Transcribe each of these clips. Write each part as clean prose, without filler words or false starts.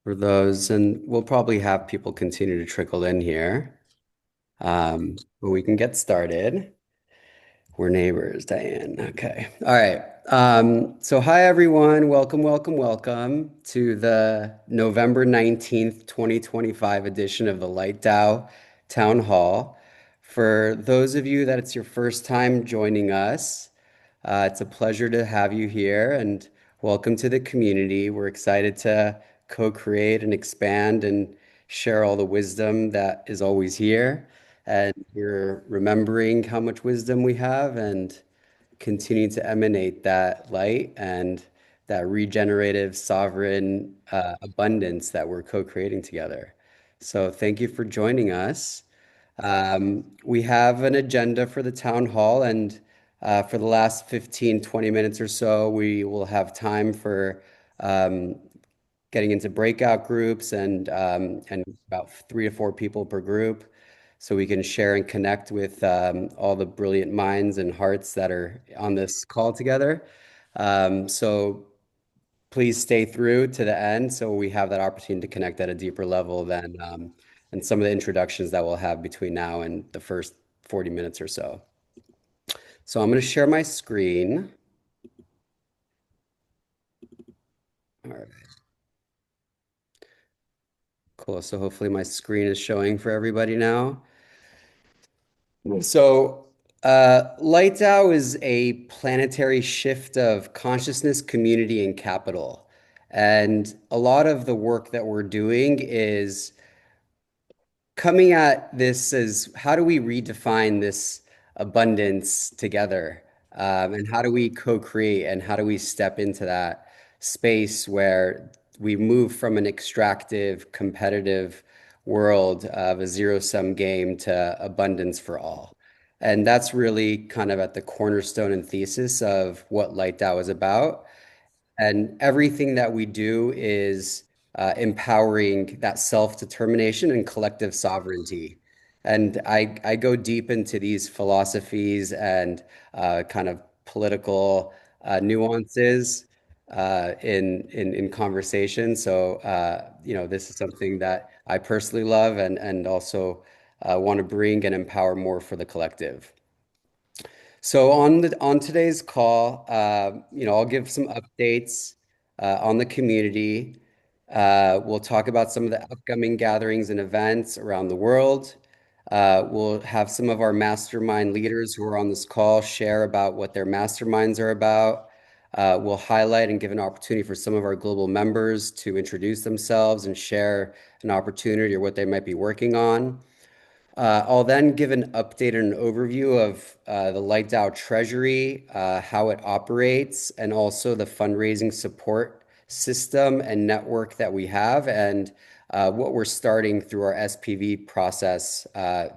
for those, and we'll probably have people continue to trickle in here. But we can get started. We're neighbors, Diane. Okay. All right. So hi everyone. Welcome, welcome, welcome to the November 19th, 2025 edition of the Light DAO Town Hall. For those of you that it's your first time joining us, it's a pleasure to have you here and welcome to the community. We're excited to co-create and expand and share all the wisdom that is always here. And we're remembering how much wisdom we have and continue to emanate that light and that regenerative, sovereign abundance that we're co-creating together. So thank you for joining us. We have an agenda for the town hall, and for the last 15, 20 minutes or so, we will have time for um, getting into breakout groups and about 3 to 4 people per group, so we can share and connect with all the brilliant minds and hearts that are on this call together. So please stay through to the end so we have that opportunity to connect at a deeper level than and some of the introductions that we'll have between now and the first 40 minutes or so. So I'm going to share my screen. All right, cool. So hopefully my screen is showing for everybody now. So, Light DAO is a planetary shift of consciousness, community, and capital. And a lot of the work that we're doing is coming at this as how do we redefine this abundance together? And how do we co-create and how do we step into that space where we move from an extractive, competitive world of a zero-sum game to abundance for all? And that's really kind of at the cornerstone and thesis of what Light DAO is about. And everything that we do is empowering that self-determination and collective sovereignty. And I go deep into these philosophies and kind of political nuances in conversation. So, this is something that I personally love and also want to bring and empower more for the collective. So on today's call, I'll give some updates on the community. We'll talk about some of the upcoming gatherings and events around the world. We'll have some of our mastermind leaders who are on this call share about what their masterminds are about. We'll highlight and give an opportunity for some of our global members to introduce themselves and share an opportunity or what they might be working on. I'll then give an update and an overview of the Light DAO Treasury, how it operates, and also the fundraising support system and network that we have, and what we're starting through our SPV process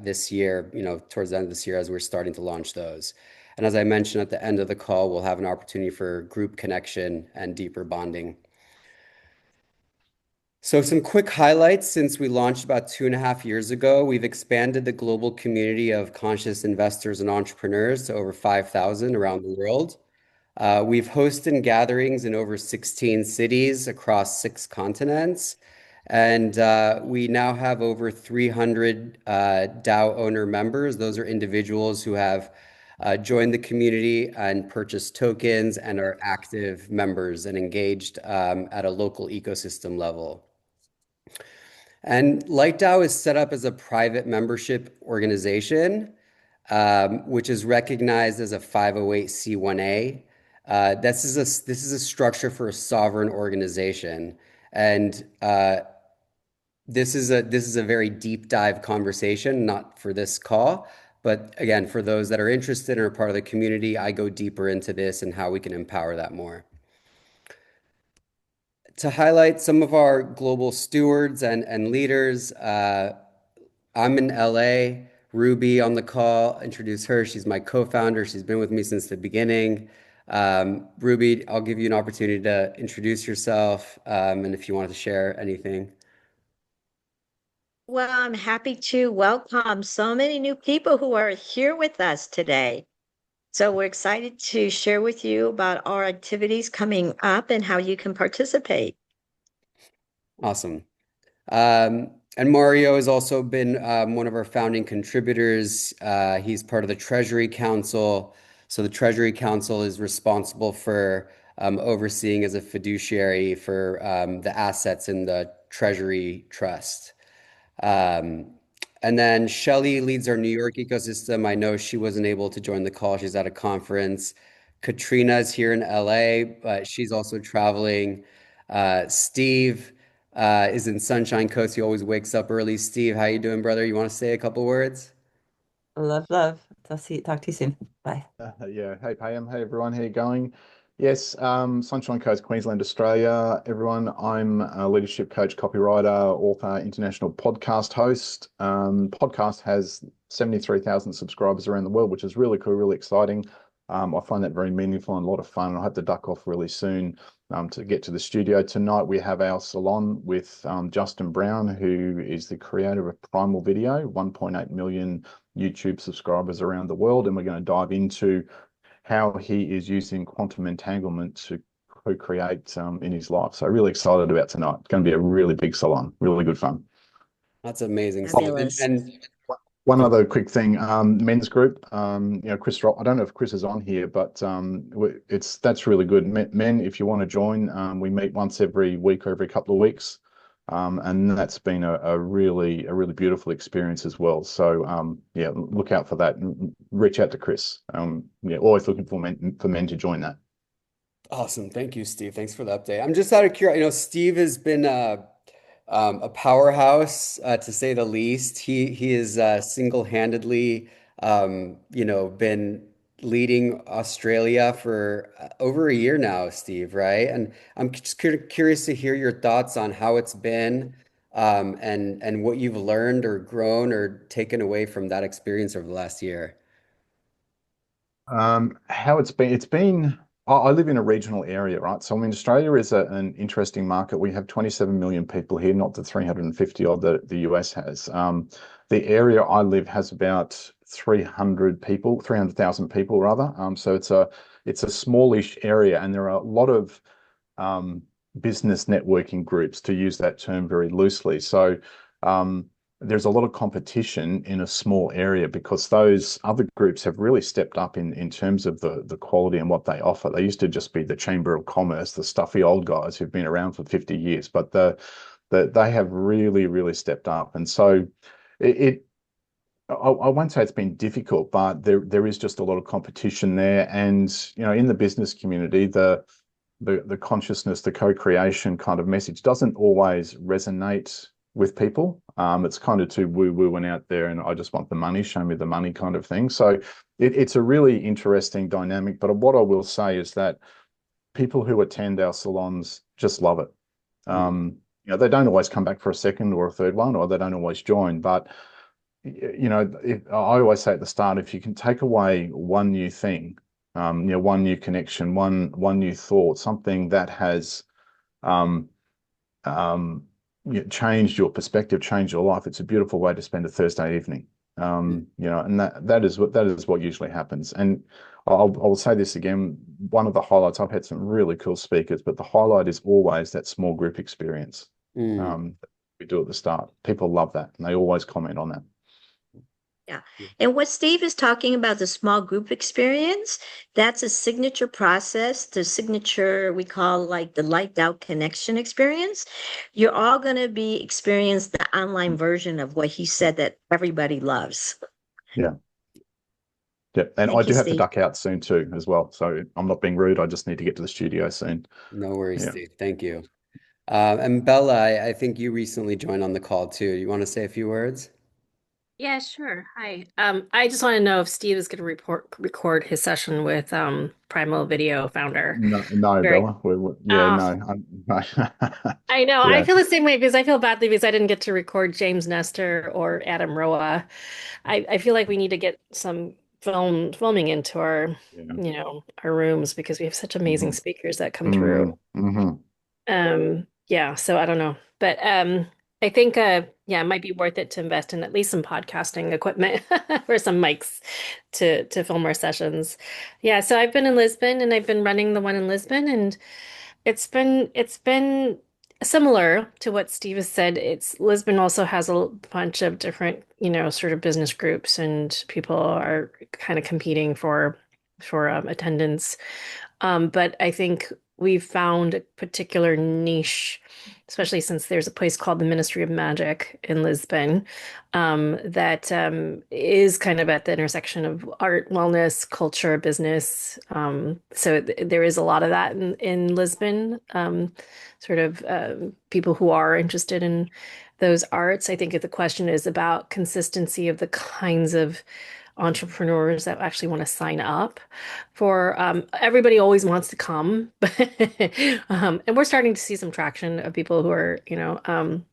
this year, towards the end of this year as we're starting to launch those. And as I mentioned at the end of the call, we'll have an opportunity for group connection and deeper bonding. So some quick highlights since we launched about 2.5 years ago. We've expanded the global community of conscious investors and entrepreneurs to over 5,000 around the world. We've hosted gatherings in over 16 cities across 6 continents. And we now have over 300 DAO owner members. Those are individuals who have joined the community and purchased tokens and are active members and engaged at a local ecosystem level. And LightDAO is set up as a private membership organization, which is recognized as a 508(c)(1)(a). This is a structure for a sovereign organization, and this is a very deep dive conversation, not for this call, but again, for those that are interested and are part of the community, I go deeper into this and how we can empower that more. To highlight some of our global stewards and leaders, I'm in LA. Ruby on the call, introduce her. She's my co-founder. She's been with me since the beginning. Ruby, I'll give you an opportunity to introduce yourself, and if you wanted to share anything. Well, I'm happy to welcome so many new people who are here with us today. So we're excited to share with you about our activities coming up and how you can participate. Awesome. And Mario has also been one of our founding contributors. He's part of the Treasury Council. So the Treasury Council is responsible for overseeing as a fiduciary for the assets in the Treasury Trust. Um, and then Shelly leads our New York ecosystem. I know she wasn't able to join the call. She's at a conference. Katrina's here in LA, but she's also traveling. Steve is in Sunshine Coast. He always wakes up early. Steve, how you doing, brother? You want to say a couple words? Love, love. Talk to you soon. Bye. Yeah. Hey, Pam. Hey, everyone. How you going? Yes, Sunshine Coast, Queensland, Australia. Everyone, I'm a leadership coach, copywriter, author, international podcast host. Podcast has 73,000 subscribers around the world, which is really cool, really exciting. I find that very meaningful and a lot of fun. I hope to duck off really soon to get to the studio. Tonight, we have our salon with Justin Brown, who is the creator of Primal Video, 1.8 million YouTube subscribers around the world, and we're going to dive into how he is using quantum entanglement to co-create in his life. So really excited about tonight. It's going to be a really big salon, really good fun. That's amazing, Steve. And, Fabulous. and One other quick thing, men's group. Chris. I don't know if Chris is on here, but that's really good. Men, if you want to join, we meet once every week or every couple of weeks, and that's been a really beautiful experience as well. So yeah, look out for that and reach out to Chris. Yeah, always looking for men to join that. awesome. Thank you, Steve. Thanks for the update. I'm just out of curiosity. Steve has been a powerhouse to say the least. He is single-handedly, been leading Australia for over a year now, Steve, right? And I'm just curious to hear your thoughts on how it's been, and what you've learned or grown or taken away from that experience over the last year. How it's been. I live in a regional area, right? So I mean, Australia is an interesting market. We have 27 million people here, not the 350 odd that the US has. The area I live has about 300 people, 300,000 people rather. So it's a smallish area, and there are a lot of um, business networking groups, to use that term very loosely. So um, there's a lot of competition in a small area because those other groups have really stepped up in terms of the quality and what they offer. They used to just be the Chamber of Commerce, the stuffy old guys who've been around for 50 years, but they have really stepped up. And so it I won't say it's been difficult, but there is just a lot of competition there. And in the business community, the consciousness, the co-creation kind of message doesn't always resonate with people. It's kind of too woo-woo and out there, and I just want the money, show me the money kind of thing. So it's a really interesting dynamic. But what I will say is that people who attend our salons just love it. Mm, They don't always come back for a second or a third one, or they don't always join. But I always say at the start, if you can take away one new thing, one new connection, one new thought, something that has um, um, changed your perspective, changed your life, it's a beautiful way to spend a Thursday evening. mm, And that is what usually happens. And I'll say this again, one of the highlights, I've had some really cool speakers, but the highlight is always that small group experience. mm. We do at the start. People love that, and they always comment on that. Yeah. And what Steve is talking about, the small group experience, that's a signature process, the signature we call like the light out connection experience. You're all going to be experience the online version of what he said that everybody loves. Yeah. Yeah, and I Thank you, do have to Steve. duck out soon too, as well. So I'm not being rude. I just need to get to the studio soon. No worries, Yeah. Steve. Thank you. And Bella, I think you recently joined on the call too. You want to say a few words? Yeah, sure. Hi. I just want to know if Steve is going to record his session with Primal Video founder. No, no, Very. Bella. Yeah, Oh, no, no. I know. I Yeah. feel the same way because I feel badly because I didn't get to record James Nestor or Adam Roa. I feel like we need to get some filming into Yeah. our rooms because we have such amazing Hmm. speakers that come through. Hmm. Yeah, so I don't know. But I think yeah, it might be worth it to invest in at least some podcasting equipment or some mics to film our sessions. Yeah, so I've been in Lisbon and I've been running the one in Lisbon and it's been Similar to what Steve has said, it's Lisbon also has a bunch of different, sort of business groups, and people are kind of competing for attendance. But I think we've found a particular niche, especially since there's a place called the Ministry of Magic in Lisbon, that is kind of at the intersection of art, wellness, culture, business. So there is a lot of that in Lisbon. Sort of people who are interested in those arts. I think the question is about consistency of the kinds of entrepreneurs that actually want to sign up for everybody always wants to come and we're starting to see some traction of people who are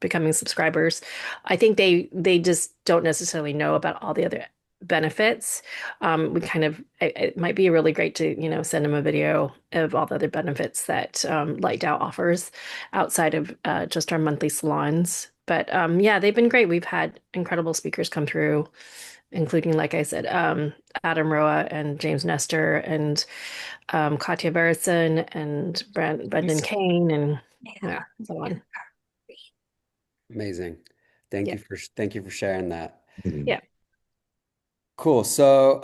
becoming subscribers. I think they just don't necessarily know about all the other benefits. We kind of it might be really great to send them a video of all the other benefits that Light DAO offers outside of just our monthly salons. But yeah, they've been great. We've had incredible speakers come through, including, like I said, Adam Roa and James Nestor and Katya Barrison and Brendan Kane and yeah, so on. Amazing. Yeah. Thank you for sharing that. Yeah. Cool. So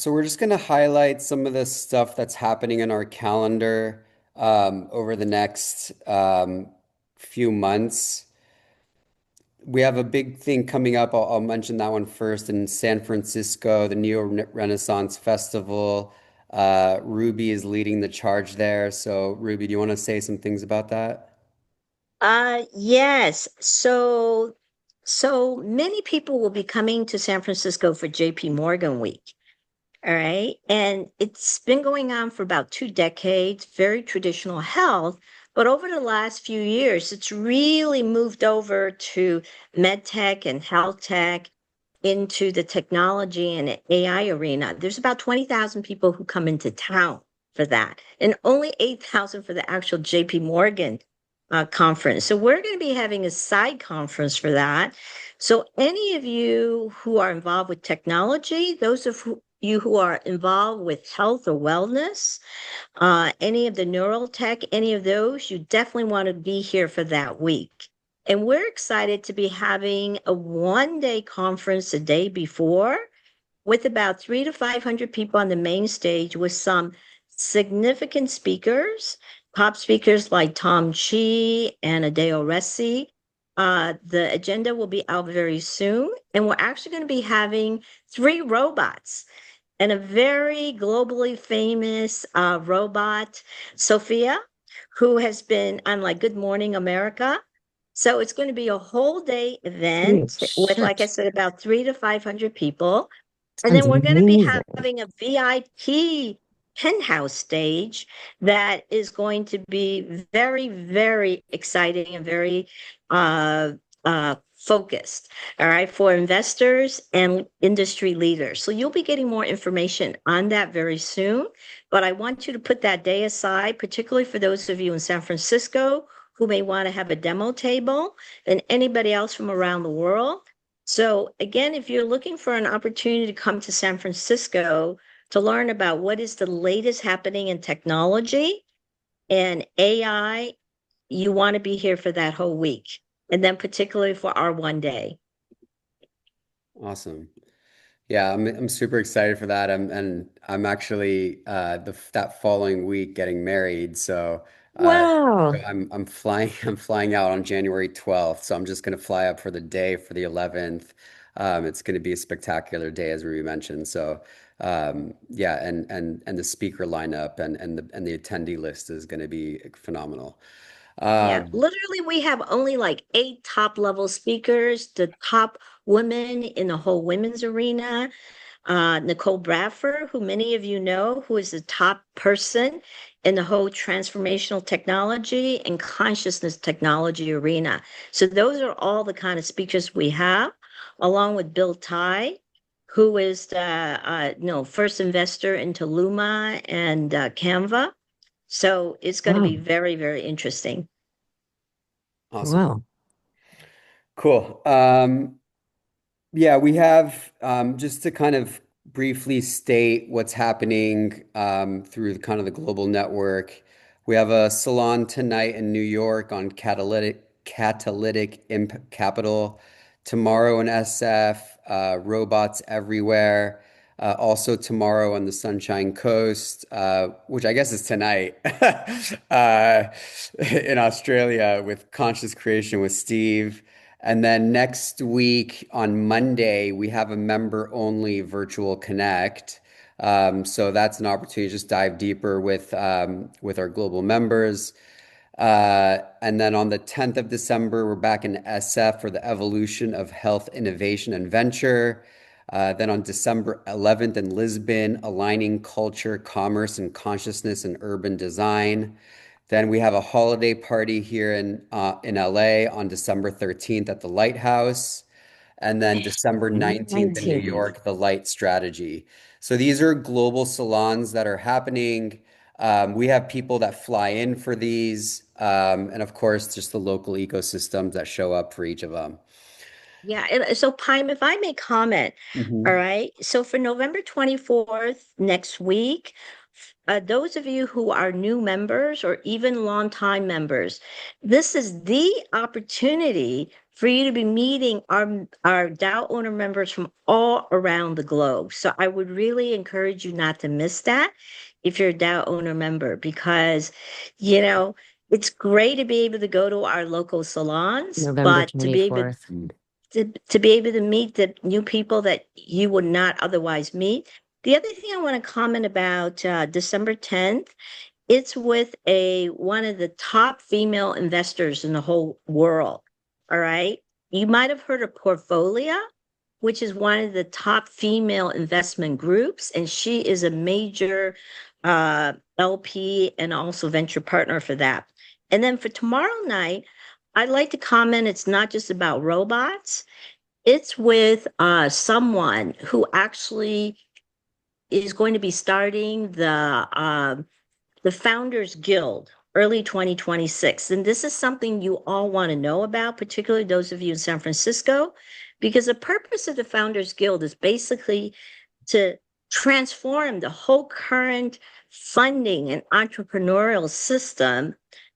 we're just going to highlight some of the stuff that's happening in our calendar over the next few months. We have a big thing coming up. I'll mention that one first in San Francisco, the Neo Renaissance Festival. Ruby is leading the charge there. So, Ruby, do you want to say some things about that? Yes. So many people will be coming to San Francisco for JP Morgan Week. All right. And it's been going on for about 2 decades, very traditional health. But over the last few years, it's really moved over to med tech and health tech into the technology and AI arena. There's about 20,000 people who come into town for that, and only 8,000 for the actual JP Morgan conference. So we're going to be having a side conference for that. So any of you who are involved with technology, those of you who are involved with health or wellness, any of the neural tech, any of those, you definitely want to be here for that week. And we're excited to be having a 1 day conference a day before with about 300 to 500 people on the main stage with some significant speakers, top speakers like Tom Chi and Adeo Resi. The agenda will be out very soon, and we're actually going to be having 3 robots and a very globally famous robot, Sophia, who has been on like Good Morning America. So it's going to be a whole day event with, like I Shit. said, about 300 to 500 people. And Sounds then we're going to be amazing. having a VIP penthouse stage that is going to be very, very exciting and very focused, all right, for investors and industry leaders. So you'll be getting more information on that very soon. But I want you to put that day aside, particularly for those of you in San Francisco who may want to have a demo table and anybody else from around the world. So again, if you're looking for an opportunity to come to San Francisco to learn about what is the latest happening in technology and AI, you want to be here for that whole week. And then particularly for our 1 day. Awesome. Yeah, I'm super excited for that. I'm actually that following week getting married. Uh, so Wow. I'm flying I'm flying out on January 12th. So I'm just gonna fly up for the day for the 11th. It's gonna be a spectacular day, as Ruby mentioned. So yeah, and the speaker lineup and the attendee list is gonna be phenomenal. Yeah, Um, literally, we have only like 8 top level speakers, the top women in the whole women's arena. Nicole Bradford, who many of you know, who is the top person in the whole transformational technology and consciousness technology arena. So those are all the kind of speakers we have, along with Bill Ty, who is the first investor into Luma and Canva. So it's going to be Wow. very, very interesting. awesome. Wow. Cool. Yeah, we have just to kind of briefly state what's happening through the kind of the global network. We have a salon tonight in New York on catalytic capital. Tomorrow in SF, robots everywhere. Also tomorrow on the Sunshine Coast, which I guess is tonight, in Australia with Conscious Creation with Steve. And then next week on Monday, we have a member-only virtual connect. So that's an opportunity to just dive deeper with our global members. And then on the 10th of December, we're back in SF for the evolution of health, innovation, and venture. Then on December 11th in Lisbon, aligning culture, commerce, and consciousness in urban design. Then we have a holiday party here in LA on December 13th at the Lighthouse. And then December 19th in New 19th. York, the Light Strategy. So these are global salons that are happening. We have people that fly in for these, and of course, just the local ecosystems that show up for each of them. Yeah, and so Pime, if I may comment, all Mhm. right. So for November 24th next week, those of you who are new members or even longtime members, this is the opportunity for you to be meeting our DAO owner members from all around the globe. So I would really encourage you not to miss that if you're a DAO owner member, because you know it's great to be able to go to our local salons, November but to be able 24th. to be able to meet the new people that you would not otherwise meet. The other thing I want to comment about December 10th, it's with a one of the top female investors in the whole world. All right. You might have heard of Portfolio, which is one of the top female investment groups, and she is a major LP and also venture partner for that. And then for tomorrow night, I'd like to comment it's not just about robots. It's with someone who actually is going to be starting the Founders Guild early 2026. And this is something you all want to know about, particularly those of you in San Francisco, because the purpose of the Founders Guild is basically to transform the whole current funding and entrepreneurial system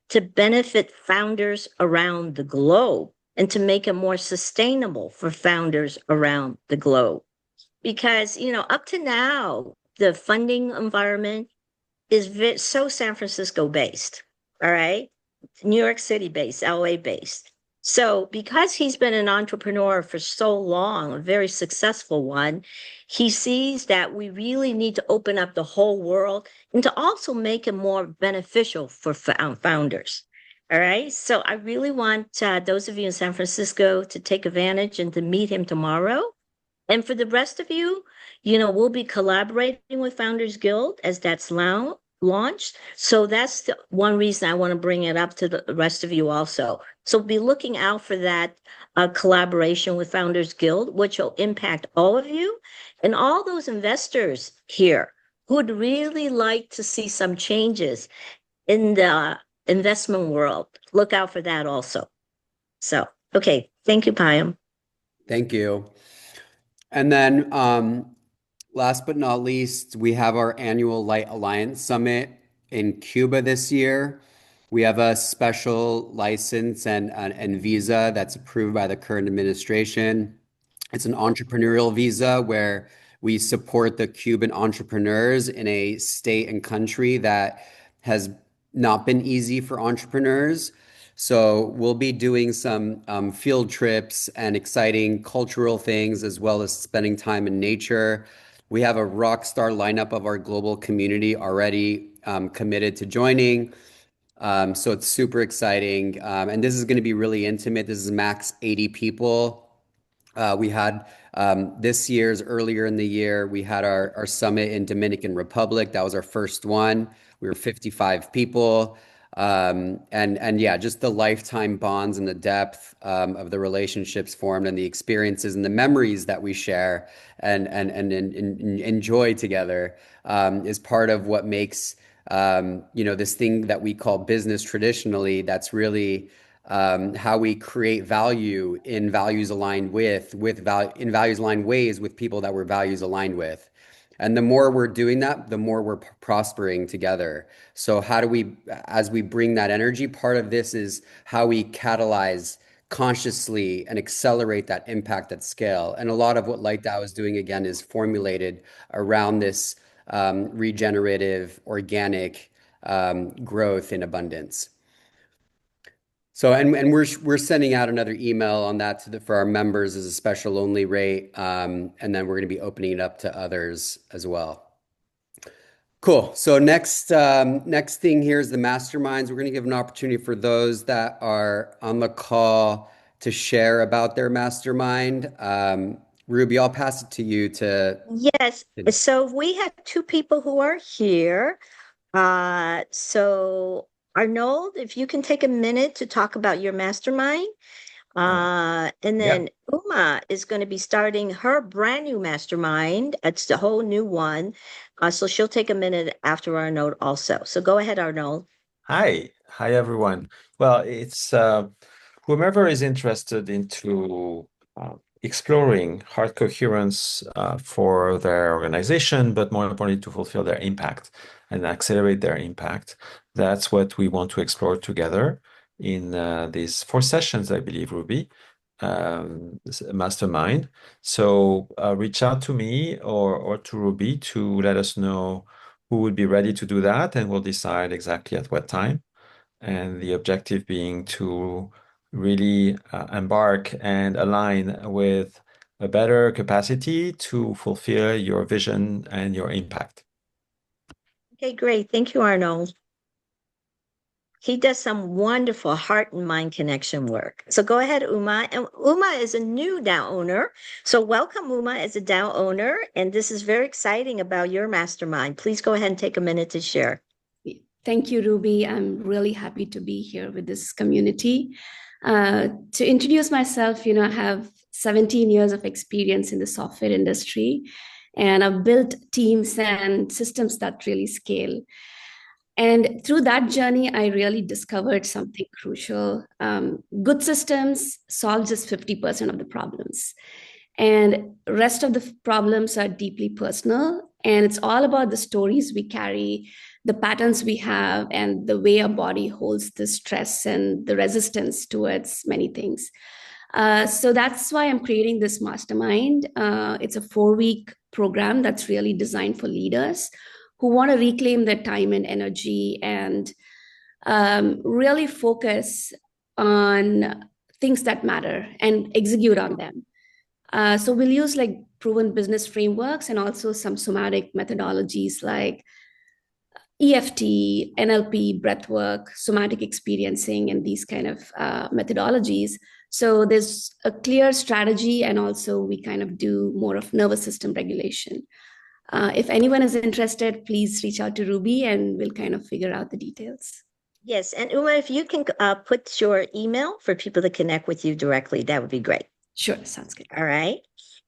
to benefit founders around the globe and to make it more sustainable for founders around the globe. Because, up to now, the funding environment is so San Francisco based, all right? New York City based, LA based. So, because he's been an entrepreneur for so long, a very successful one, he sees that we really need to open up the whole world and to also make it more beneficial for founders. All right. So, I really want those of you in San Francisco to take advantage and to meet him tomorrow. And for the rest of you, we'll be collaborating with Founders Guild as that's launched. So that's the one reason I want to bring it up to the rest of you also. So be looking out for that collaboration with Founders Guild, which will impact all of you and all those investors here who would really like to see some changes in the investment world. Look out for that also. So, okay. Thank you, Payam. Thank you. And then last but not least, we have our annual Light Alliance Summit in Cuba this year. We have a special license and visa that's approved by the current administration. It's an entrepreneurial visa where we support the Cuban entrepreneurs in a state and country that has not been easy for entrepreneurs. So we'll be doing some field trips and exciting cultural things, as well as spending time in nature. We have a rock star lineup of our global community already committed to joining. So it's super exciting. And this is going to be really intimate. This is max 80 people. We had this year's earlier in the year, we had our summit in Dominican Republic. That was our first one. We were 55 people. And yeah, just the lifetime bonds and the depth of the relationships formed and the experiences and the memories that we share and enjoy together is part of what makes this thing that we call business traditionally, that's really how we create value in values aligned in values aligned ways with people that we're values aligned with. And the more we're doing that, the more we're prospering together. So how do we, as we bring that energy, part of this is how we catalyze consciously and accelerate that impact at scale. And a lot of what Light DAO is doing again is formulated around this regenerative, organic growth in abundance. So, and we're sending out another email on that for our members as a special only rate, and then we're going to be opening it up to others as well. Cool. So next thing here is the masterminds. We're going to give an opportunity for those that are on the call to share about their mastermind. Ruby, I'll pass it to you to. Yes. So we have two people who are here. So Arnold, if you can take a minute to talk about your mastermind. And Yeah. then Uma is going to be starting her brand new mastermind. It's the whole new one. So she'll take a minute after Arnold also. So go ahead, Arnold. Hi everyone. Well, it's whomever is interested into exploring heart coherence for their organization, but more importantly to fulfill their impact and accelerate their impact. That's what we want to explore together in these 4 sessions, I believe, Ruby, mastermind. So reach out to me or to Ruby to let us know who would be ready to do that, and we'll decide exactly at what time. And the objective being to really embark and align with a better capacity to fulfill your vision and your impact. Okay, great. Thank you, Arnold. He does some wonderful heart and mind connection work. So go ahead, Uma. And Uma is a new DAO owner. So welcome, Uma, as a DAO owner. And this is very exciting about your mastermind. Please go ahead and take a minute to share. Thank you, Ruby. I'm really happy to be here with this community. To introduce myself, I have 17 years of experience in the software industry, and I've built teams and systems that really scale. And through that journey, I really discovered something crucial. Good systems solve just 50% of the problems. And rest of the problems are deeply personal. And it's all about the stories we carry, the patterns we have, and the way our body holds the stress and the resistance towards many things. So that's why I'm creating this mastermind. It's a 4-week program that's really designed for leaders who want to reclaim their time and energy and really focus on things that matter and execute on them. So we'll use like proven business frameworks and also some somatic methodologies like EFT, NLP, breathwork, somatic experiencing, and these kind of methodologies. So there's a clear strategy, and also we kind of do more of nervous system regulation. If anyone is interested, please reach out to Ruby and we'll kind of figure out the details. Yes. And Uma, if you can put your email for people to connect with you directly, that would be great. Sure, sounds good. All right.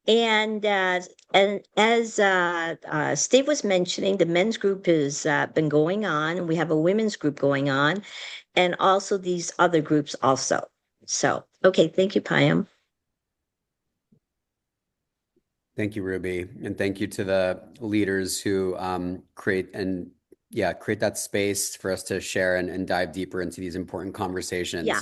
And as Steve was mentioning, the men's group has been going on, and we have a women's group going on, and also these other groups also. So, okay, thank you, Payam. Thank you, Ruby, and thank you to the leaders who create that space for us to share and dive deeper into these important conversations. Yeah.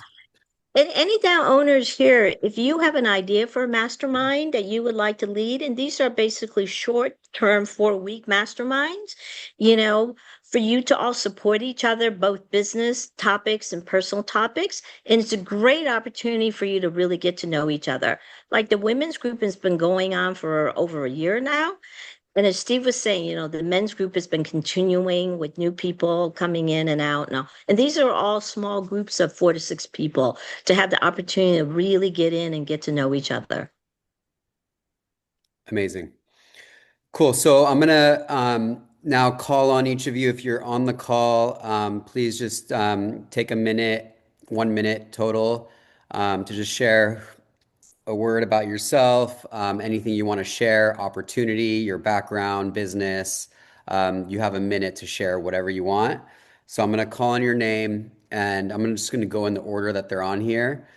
And any DAO owners here, if you have an idea for a mastermind that you would like to lead, and these are basically short-term 4-week masterminds, for you to all support each other, both business topics and personal topics. And it's a great opportunity for you to really get to know each other. Like the women's group has been going on for over a year now. And as Steve was saying, the men's group has been continuing with new people coming in and out now. And these are all small groups of 4 to 6 people to have the opportunity to really get in and get to know each other. Amazing. Cool. So I'm gonna now call on each of you. If you're on the call, please just take a minute, 1 minute total, to just share a word about yourself, anything you want to share, opportunity, your background, business. You have a minute to share whatever you want. So I'm going to call on your name, and I'm just going to go in the order that they're on here.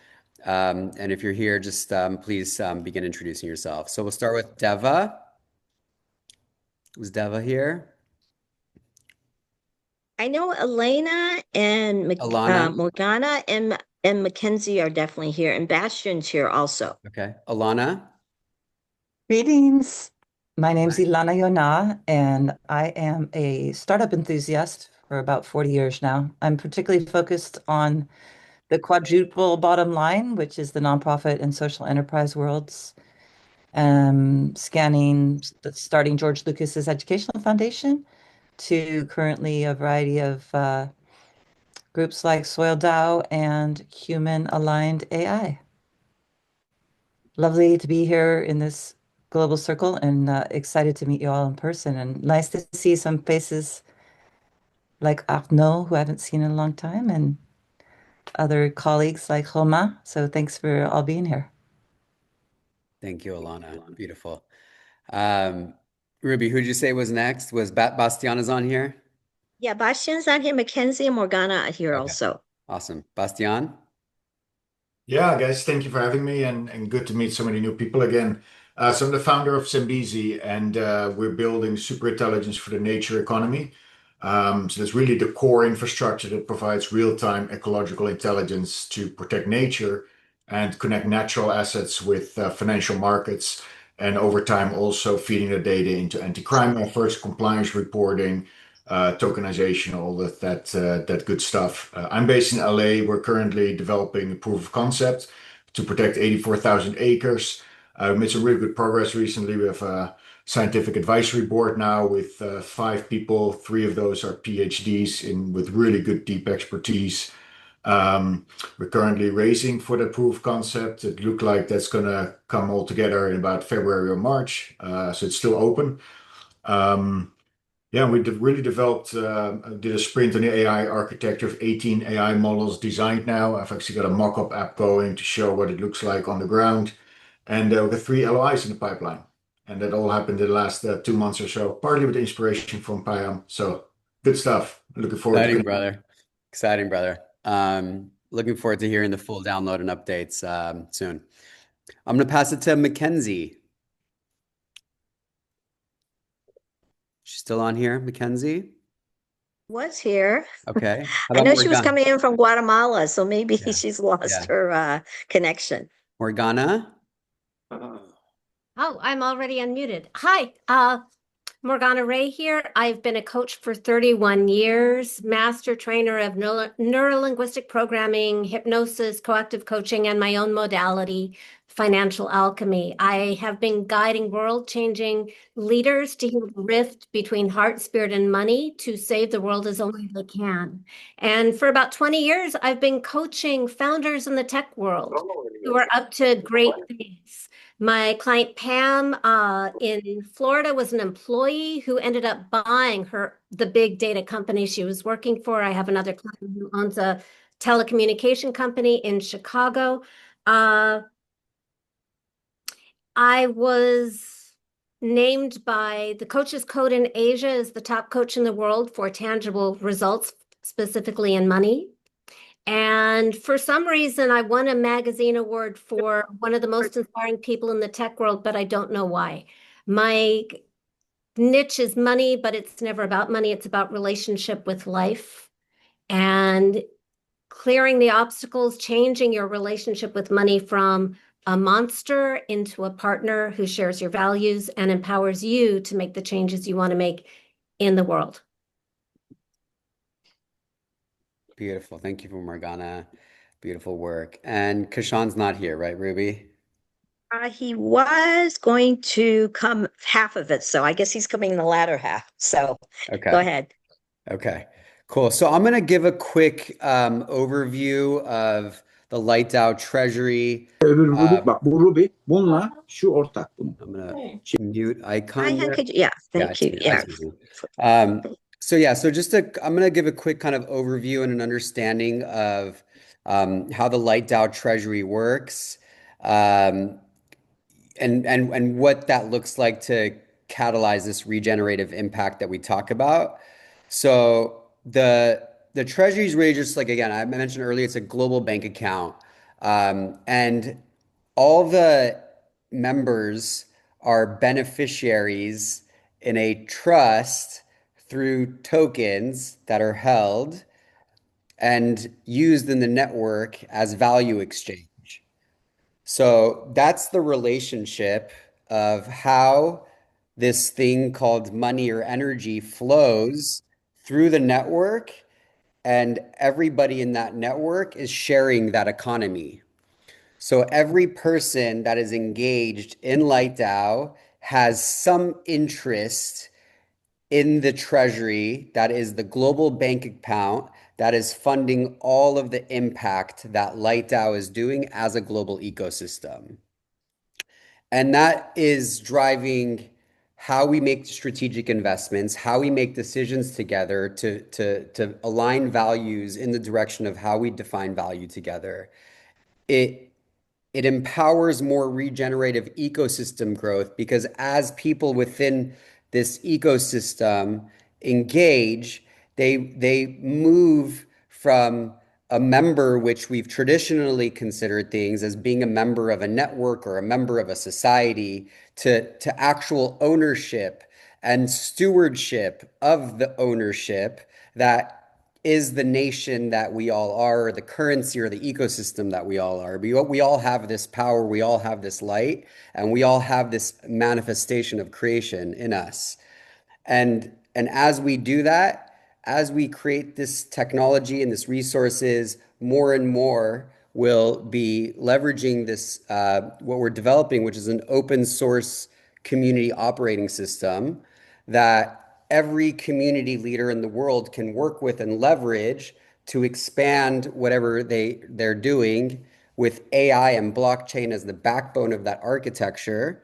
And if you're here, just please begin introducing yourself. So we'll start with Deva. Was Deva here? I know Elena and Alana? Morgana and Mackenzie are definitely here, and Bastion's here also. Okay. Alana? Greetings. My name's Hi. Ilana Yona, and I am a startup enthusiast for about 40 years now. I'm particularly focused on the quadruple bottom line, which is the nonprofit and social enterprise worlds, scanning, starting George Lucas's Educational Foundation to currently a variety of groups like Soil DAO and Human Aligned AI. Lovely to be here in this global circle and excited to meet you all in person. And nice to see some faces like Arnaud, who I haven't seen in a long time, and other colleagues like Roma. So thanks for all being here. Thank you, Alana. Beautiful. Um, Ruby, who'd you say was next? Was Bastiana's on here? Yeah, Bastion's on here. Mackenzie and Morgana are here Okay. also. Awesome. Bastian? Yeah, guys, thank you for having me and good to meet so many new people again. So I'm the founder of Zambezi, and we're building super intelligence for the nature economy. So that's really the core infrastructure that provides real-time ecological intelligence to protect nature and connect natural assets with financial markets, and over time also feeding the data into anti-crime efforts, compliance reporting, tokenization, all that good stuff. I'm based in LA. We're currently developing a proof of concept to protect 84,000 acres. We made some really good progress recently. We have a scientific advisory board now with 5 people. 3 of those are PhDs in with really good deep expertise. We're currently raising for the proof of concept. It looked like that's gonna come all together in about February or March. So it's still open. Um, yeah, we really developed, did a sprint on the AI architecture of 18 AI models designed now. I've actually got a mock-up app going to show what it looks like on the ground. And we've got 3 LOIs in the pipeline. And that all happened in the last 2 months or so, partly with inspiration from Payam. So good stuff. Looking forward to Exciting, connecting. brother. Exciting, brother. Looking forward to hearing the full download and updates soon. I'm going to pass it to Mackenzie. She's still on here, Mackenzie? Was here. Okay. How I about know she was Morgana? coming in from Guatemala, so maybe Yeah. she's lost Yeah. her connection. Morgana? Oh, I'm already unmuted. Hi, Morgana Ray here. I've been a coach for 31 years, master trainer of neuro-linguistic programming, hypnosis, coactive coaching, and my own modality, financial alchemy. I have been guiding world-changing leaders to heal the rift between heart, spirit, and money to save the world as only they can. And for about 20 years, I've been coaching founders in the tech world who are up to great things. My client Pam in Florida was an employee who ended up buying the big data company she was working for. I have another client who owns a telecommunication company in Chicago. I was named by the Coaches Code in Asia as the top coach in the world for tangible results, specifically in money. And for some reason, I won a magazine award for one of the most inspiring people in the tech world, but I don't know why. My niche is money, but it's never about money. It's about relationship with life and clearing the obstacles, changing your relationship with money from a monster into a partner who shares your values and empowers you to make the changes you want to make in the world. Beautiful. Thank you for Morgana. Beautiful work. And Kashan's not here, right, Ruby? He was going to come half of it, so I guess he's coming in the latter half. So go Okay. ahead. Okay. Cool. So I'm going to give a quick overview of the Light DAO Treasury. Öbür Ruby, bak bu Ruby bununla şu ortak bunun. I'm going to mute icon Hi, here. could you, yeah, Yeah, thank you. Yeah. it's easy. So yeah, so I'm gonna give a quick kind of overview and an understanding of how the Light DAO Treasury works, um, and what that looks like to catalyze this regenerative impact that we talk about. So the Treasury is really just like, again, I mentioned earlier, it's a global bank account, and all the members are beneficiaries in a trust through tokens that are held and used in the network as value exchange. So that's the relationship of how this thing called money or energy flows through the network, and everybody in that network is sharing that economy. So every person that is engaged in Light DAO has some interest in the treasury that is the global bank account that is funding all of the impact that Light DAO is doing as a global ecosystem. And that is driving how we make strategic investments, how we make decisions together to align values in the direction of how we define value together. It it empowers more regenerative ecosystem growth because as people within this ecosystem engage, they move from a member, which we've traditionally considered things as being a member of a network or a member of a society, to actual ownership and stewardship of the ownership that is the nation that we all are, or the currency or the ecosystem that we all are. We all have this power, we all have this light, and we all have this manifestation of creation in us. And as we do that, as we create this technology and this resources, more and more will be leveraging this what we're developing, which is an open source community operating system that every community leader in the world can work with and leverage to expand whatever they're doing with AI and blockchain as the backbone of that architecture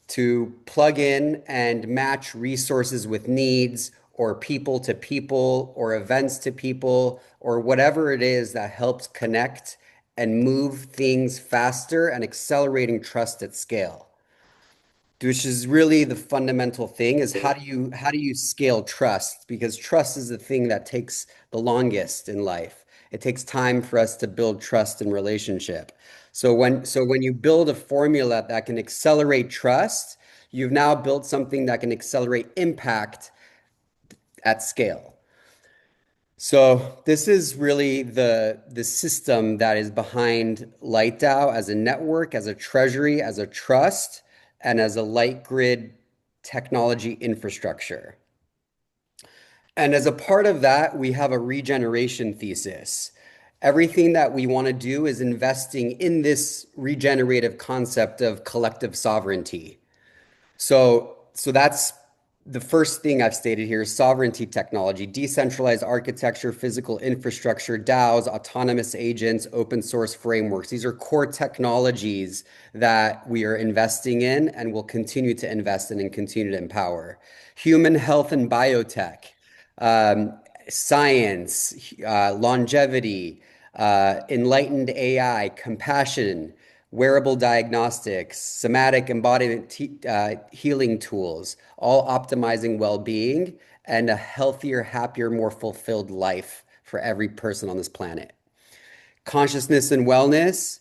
to plug in and match resources with needs or people to people or events to people or whatever it is that helps connect and move things faster and accelerating trust at scale, which is really the fundamental thing is how do you scale trust, because trust is the thing that takes the longest in life. It takes time for us to build trust and relationship. So when you build a formula that can accelerate trust, you've now built something that can accelerate impact at scale. So this is really the system that is behind LightDAO as a network, as a treasury, as a trust, and as a light grid technology infrastructure. And as a part of that, we have a regeneration thesis. Everything that we want to do is investing in this regenerative concept of collective sovereignty. So that's the first thing I've stated here is sovereignty technology, decentralized architecture, physical infrastructure, DAOs, autonomous agents, open source frameworks. These are core technologies that we are investing in and will continue to invest in and continue to empower. Human health and biotech, um, science, longevity, enlightened AI, compassion, wearable diagnostics, somatic embodiment healing tools, all optimizing well-being and a healthier, happier, more fulfilled life for every person on this planet. Consciousness and wellness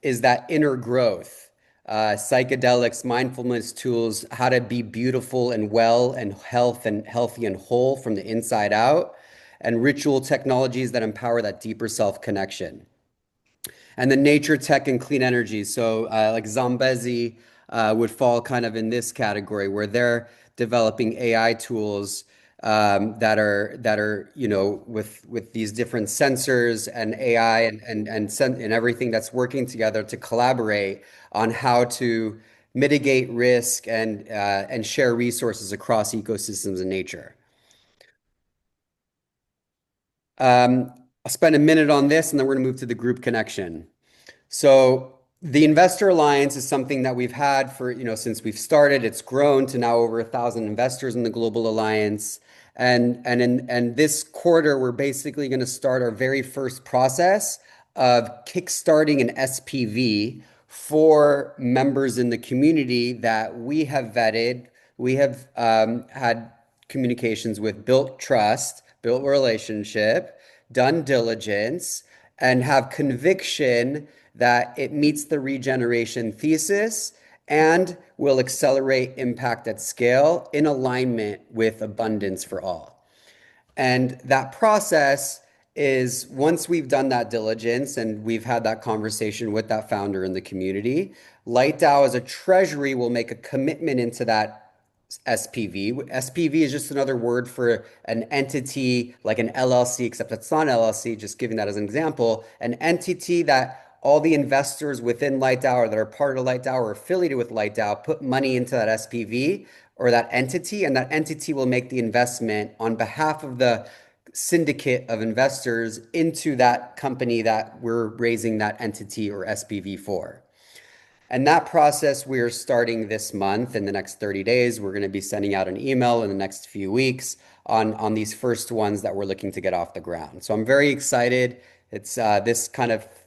is that inner growth. Psychedelics, mindfulness tools, how to be beautiful and well and healthy and whole from the inside out, and ritual technologies that empower that deeper self connection. And then nature tech and clean energy. So like Zambezi would fall kind of in this category where they're developing AI tools that are with these different sensors and AI and everything that's working together to collaborate on how to mitigate risk and share resources across ecosystems and nature. I'll spend a minute on this and then we're going to move to the group connection. So the Investor Alliance is something that we've had for, since we've started. It's grown to now over 1,000 investors in the Global Alliance. And this quarter, we're basically going to start our very first process of kickstarting an SPV for members in the community that we have vetted. We have had communications with, built trust, built relationship, done diligence, and have conviction that it meets the regeneration thesis and will accelerate impact at scale in alignment with abundance for all. And that process is once we've done that diligence and we've had that conversation with that founder in the community, LightDAO as a treasury will make a commitment into that SPV. SPV is just another word for an entity like an LLC, except it's not an LLC, just giving that as an example, an entity that all the investors within LightDAO or that are part of LightDAO or affiliated with LightDAO put money into that SPV or that entity, and that entity will make the investment on behalf of the syndicate of investors into that company that we're raising that entity or SPV for. And that process we're starting this month. In the next 30 days, we're going to be sending out an email in the next few weeks on these first ones that we're looking to get off the ground. So I'm very excited. It's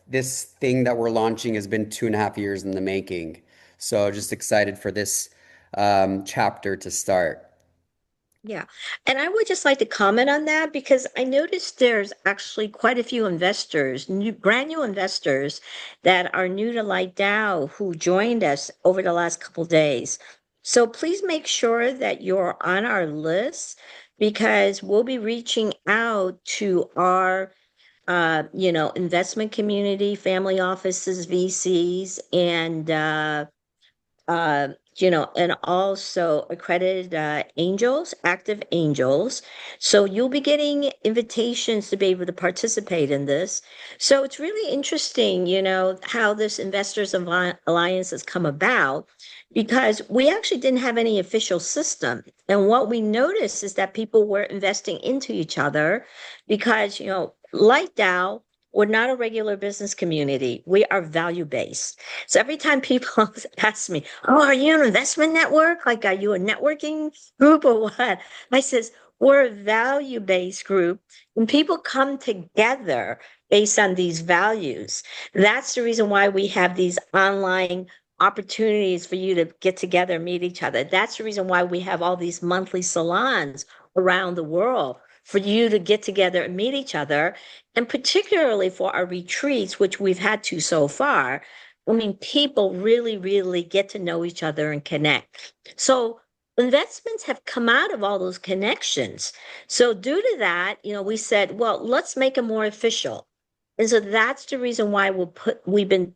this thing that we're launching has been 2.5 years in the making. So just excited for this chapter to start. Yeah. And I would just like to comment on that because I noticed there's actually quite a few investors, brand new investors that are new to Light DAO who joined us over the last couple days. So please make sure that you're on our list because we'll be reaching out to our investment community, family offices, VCs, and and also accredited angels, active angels. So you'll be getting invitations to be able to participate in this. So it's really interesting, how this Investors Alliance has come about because we actually didn't have any official system. And what we noticed is that people were investing into each other because, like DAO, we're not a regular business community. We are value based. So every time people ask me, "Oh, are you an investment network? Like, are you a networking group or what?" I says, "We're a value-based group, and people come together based on these values. That's the reason why we have these online opportunities for you to get together, meet each other. That's the reason why we have all these monthly salons around the world for you to get together and meet each other, and particularly for our retreats, which we've had to so far. I mean, people really, really get to know each other and connect. So investments have come out of all those connections. So due to that, we said, well, let's make it more official. And so that's the reason why we've been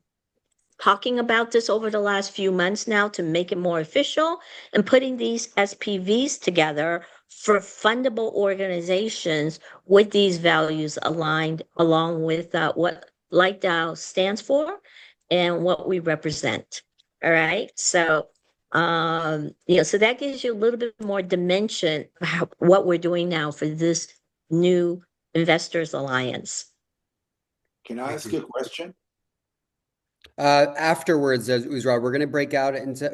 talking about this over the last few months now to make it more official and putting these SPVs together for fundable organizations with these values aligned along with what Light DAO stands for and what we represent. All right. So, so that gives you a little bit more dimension of what we're doing now for this new Investors Alliance. Can I ask you a question? Afterwards, Uzra, we're going to break out into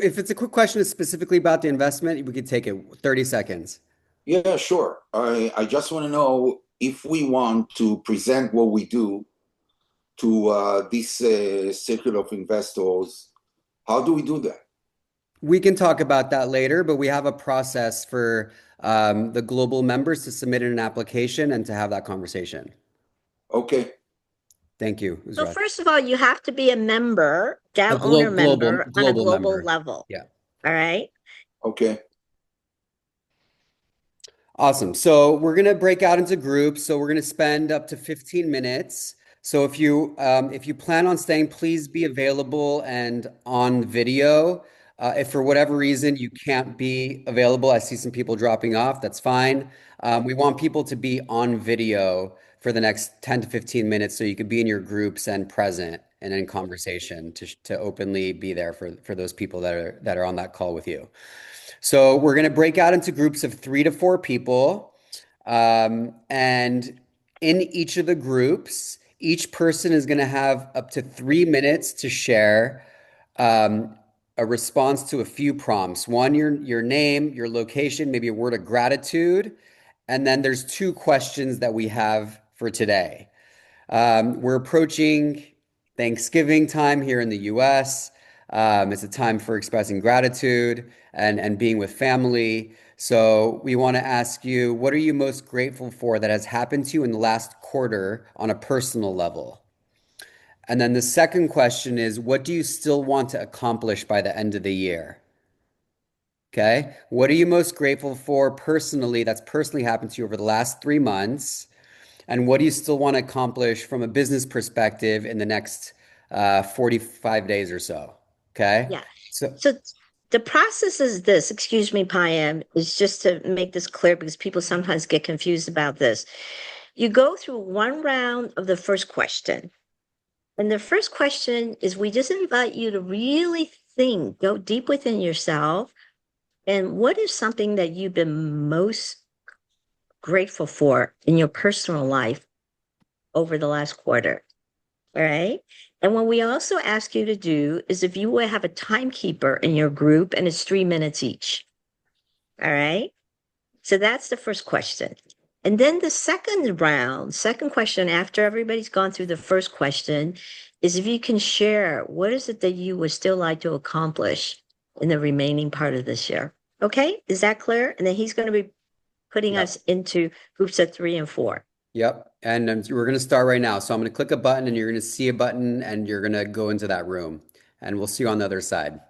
if it's a quick question specifically about the investment, we could take it 30 seconds. Yeah, sure. I just want to know if we want to present what we do to this circle of investors, how do we do that? We can talk about that later, but we have a process for the global members to submit in an application and to have that conversation. Okay. Thank you, So Uzra. first of all, you have to be a member, DAO owner member on a global member. level. Yeah. All right. Okay. Awesome. So we're going to break out into groups. So we're going to spend up to 15 minutes. So if you plan on staying, please be available and on video. If for whatever reason you can't be available, I see some people dropping off. That's fine. We want people to be on video for the next 10 to 15 minutes so you could be in your groups and present and in conversation to openly be there for those people that are on that call with you. So we're going to break out into groups of 3 to 4 people. And in each of the groups, each person is going to have up to 3 minutes to share a response to a few prompts. One, your name, your location, maybe a word of gratitude. And then there's 2 questions that we have for today. We're approaching Thanksgiving time here in the US. It's a time for expressing gratitude and being with family. So we want to ask you, what are you most grateful for that has happened to you in the last quarter on a personal level? And then the second question is, what do you still want to accomplish by the end of the year? Okay. What are you most grateful for personally that's personally happened to you over the last 3 months? And what do you still want to accomplish from a business perspective in the next 45 days or so? Okay. Yeah. So, So the process is this, excuse me, Payam, is just to make this clear because people sometimes get confused about this. You go through one round of the first question. And the first question is we just invite you to really think, go deep within yourself. And what is something that you've been most grateful for in your personal life over the last quarter? All right. And what we also ask you to do is if you will have a timekeeper in your group and it's 3 minutes each. All right. So that's the first question. And then the second round, second question after everybody's gone through the first question is if you can share what is it that you would still like to accomplish in the remaining part of this year. Okay. Is that clear? And then he's going to be putting yeah. us into groups of 3 and 4. Yep. And we're going to start right now. So I'm going to click a button and you're going to see a button and you're going to go into that room. And we'll see you on the other side.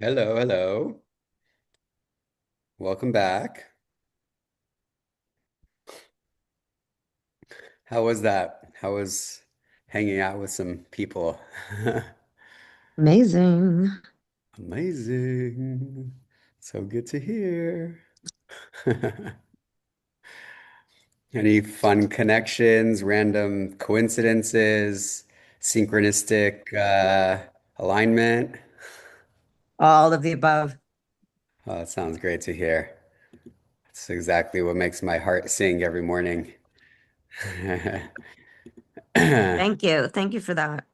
Hello, hello. Welcome back. How was that? How was hanging out with some people? Amazing. Amazing. So good to hear. Any fun connections, random coincidences, synchronistic alignment? All of the above. Oh, that sounds great to hear. That's exactly what makes my heart sing every morning. Thank you. Thank you for that.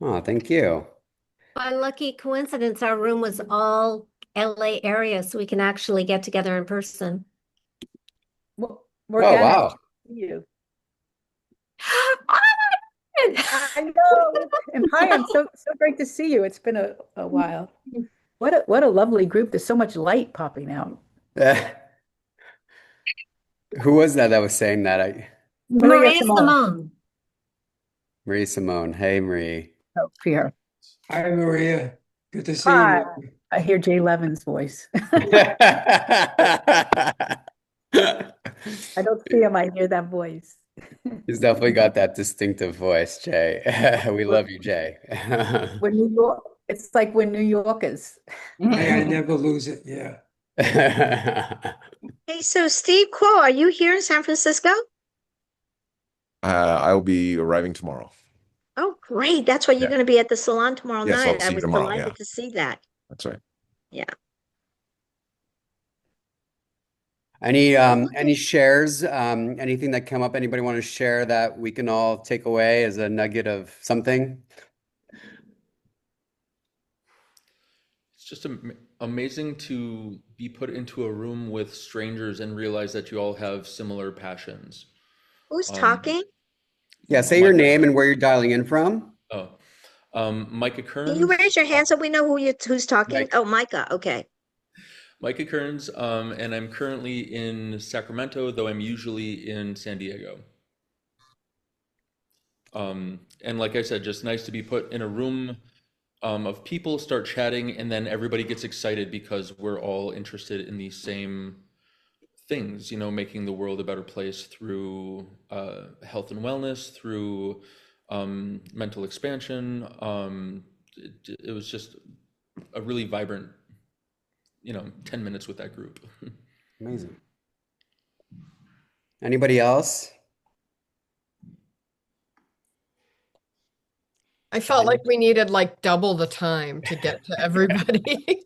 Oh, thank you. By lucky coincidence, our room was all LA area, so we can actually get together in person. Well, Oh, Morgana, wow. you. Oh I know. And hi, I'm so great to see you. It's been a while. What a lovely group. There's so much light popping out. Who was that was saying that? Maria Maria Simone. Simone. Marie Simone. Hey, Marie. Oh, Pierre. Hi, Maria. Good to see Hi. you. I hear Jay Levin's voice. I don't see him. I hear that voice. He's definitely got that distinctive voice, Jay. We We're, love you, Jay. we're New York. It's like we're New Yorkers. Hey, I never lose it. Yeah. Hey, so Steve Quo, are you here in San Francisco? I will be arriving tomorrow. Oh, great. That's why you're Yeah. going to be at the salon tomorrow Yes, night. I'll I see you was tomorrow. delighted Yeah, to see that. that's right. Yeah. Any shares, anything that come up, anybody want to share that we can all take away as a nugget of something? It's just amazing to be put into a room with strangers and realize that you all have similar passions. Who's Um, talking? Yeah, say your Micah, name and where you're dialing in from. Micah Can you Kearns, raise your hand so we know who's talking? Mike. Oh, Micah. Okay. Micah Kearns, and I'm currently in Sacramento, though I'm usually in San Diego. And like I said, just nice to be put in a room of people, start chatting, and then everybody gets excited because we're all interested in the same things, making the world a better place through health and wellness, through mental expansion. It was just a really vibrant, 10 minutes with that group. Amazing. Anybody else? I felt like we needed like double the time to get to everybody.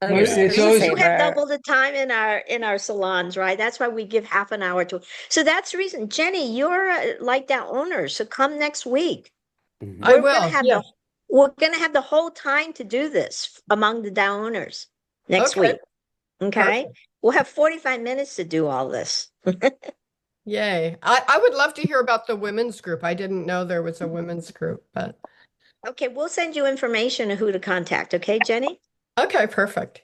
It's We always do have double the time in our salons, right? That's why we give half an hour to. So that's the reason, Jenny, you're like that owner. So come next week. I We're gonna will. have Yeah. we're gonna have the whole time to do this among the DAO owners next Okay. week. Okay. Perfect. We'll have 45 minutes to do all this. Yay. I would love to hear about the women's group. I didn't know there was a women's group, but Okay, we'll send you information on who to contact. Okay, Jenny? okay, perfect.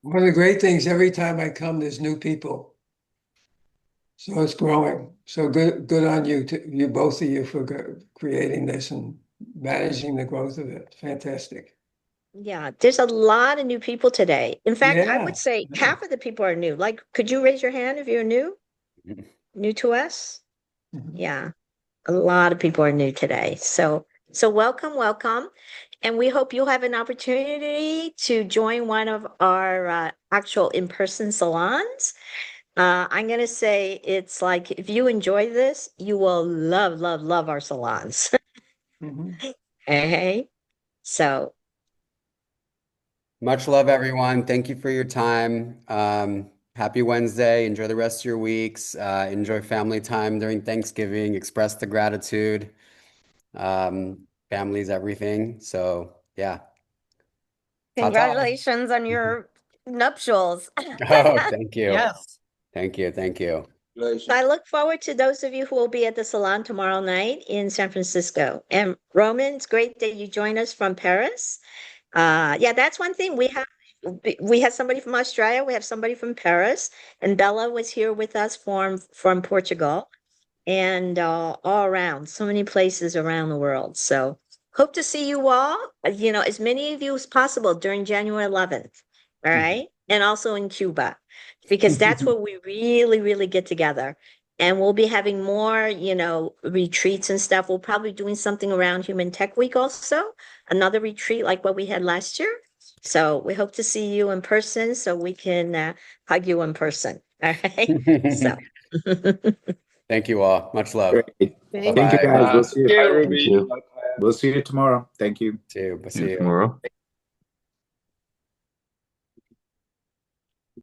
one of the great things. Every time I come, there's new people. So it's growing. So good on you, you both of you, for creating this and managing the growth of it. Fantastic. Yeah, there's a lot of new people today. In fact, I Yeah. would say half of the people are new. Like, could you raise your hand if you're new? New to us? Yeah, a lot of people are new today. So welcome, welcome. And we hope you'll have an opportunity to join one of our actual in-person salons. I'm going to say it's like if you enjoy this, you will love, love, love our salons. Hey, so Much love, everyone. Thank you for your time. Happy Wednesday. Enjoy the rest of your weeks. Enjoy family time during Thanksgiving. Express the gratitude. Family's everything. So, yeah. Ta-ta. congratulations on your nuptials. Oh, thank you. Yes. Thank you. Thank you. I look forward to those of you who will be at the salon tomorrow night in San Francisco. And Roman, it's great that you join us from Paris. Yeah, that's one thing we have somebody from Australia, we have somebody from Paris, and Bella was here with us from Portugal, and all around, so many places around the world. So hope to see you all, as many of you as possible during January 11th. All right. And also in Cuba, because that's where we really, really get together. And we'll be having more, retreats and stuff. We'll probably doing something around Human Tech Week also, another retreat like what we had last year. So we hope to see you in person so we can hug you in person. All right. So Thank you all. Much love. Great. Thank Thank you, Bye. guys. We'll see you. Bye, Thank Ruby. you. Bye, Payal. We'll see you tomorrow. Thank you. See you. See you tomorrow.